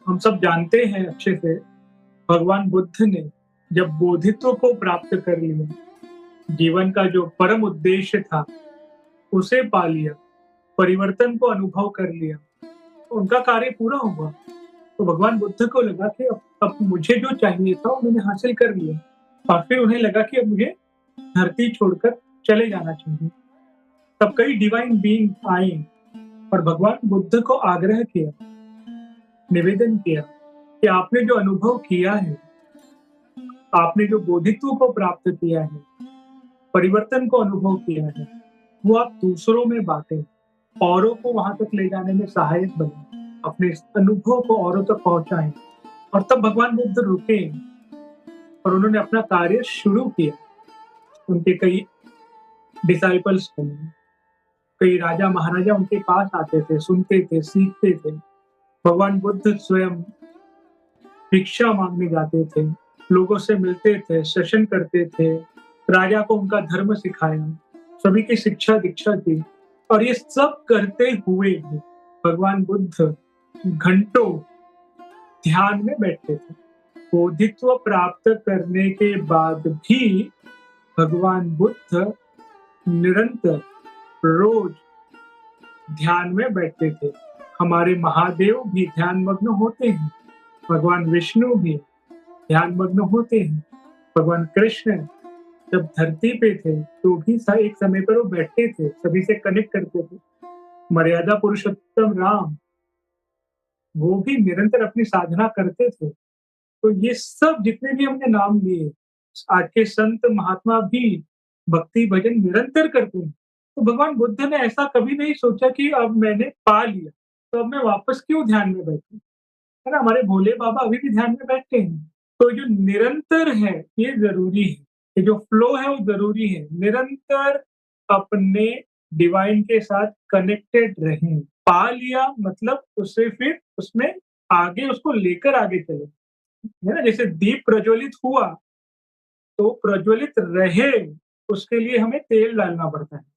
हम सब जानते हैं अच्छे से, भगवान बुद्ध ने जब बोधित्व को प्राप्त कर लिया, जीवन का जो परम उद्देश्य था, उसे पा लिया, परिवर्तन को अनुभव कर लिया, तो उनका कार्य पूरा हुआ। तो भगवान बुद्ध को लगा कि अब मुझे जो चाहिए था वो मैंने हासिल कर लिया और फिर उन्हें लगा कि अब मुझे धरती छोड़कर चले जाना चाहिए। तब कई डिवाइन बीइंग आए और भगवान बुद्ध को आग्रह किया, निवेदन किया कि आपने जो अनुभव किया है, आपने जो बोधित्व को प्राप्त किया है, परिवर्तन को अनुभव किया है, वो आप दूसरों में बाँटें, औरों को वहाँ तक ले जाने में सहायक बनें, अपने इस अनुभव को औरों तक पहुँचाएँ। और तब भगवान बुद्ध रुके और उन्होंने अपना कार्य शुरू किया। उनके कई डिसाइपल्स बने, कई राजा महाराजा उनके पास आते थे, सुनते थे, सीखते थे। भगवान बुद्ध स्वयं भिक्षा माँगने जाते थे, लोगों से मिलते थे, सेशन करते थे, राजा को उनका धर्म सिखाया, सभी की शिक्षा-दीक्षा दी और ये सब करते हुए भी भगवान बुद्ध घंटों ध्यान में बैठते थे। बोधित्व प्राप्त करने के बाद भी भगवान बुद्ध निरंतर रोज ध्यान में बैठते थे। हमारे महादेव भी ध्यानमग्न होते हैं, भगवान विष्णु भी ध्यानमग्न होते हैं, भगवान कृष्ण जब धरती पे थे तो भी एक समय पर वो बैठते थे, सभी से कनेक्ट करते थे। मर्यादा पुरुषोत्तम राम वो भी निरंतर अपनी साधना करते थे। तो ये सब जितने भी हमने नाम लिए, आज के संत महात्मा भी भक्ति भजन निरंतर करते हैं। तो भगवान बुद्ध ने ऐसा कभी नहीं सोचा कि अब मैंने पा लिया, तो अब मैं वापस क्यों ध्यान में बैठूँ? है ना? हमारे भोले बाबा अभी भी ध्यान में बैठते हैं। तो जो निरंतर है, ये ज़रूरी है। ये जो फ्लो है वो ज़रूरी है। निरंतर अपने डिवाइन के साथ कनेक्टेड रहें। पा लिया मतलब उससे फिर उसमें आगे उसको लेकर आगे चलें। है ना? जैसे दीप प्रज्वलित हुआ, तो प्रज्वलित रहे, उसके लिए हमें तेल डालना पड़ता है।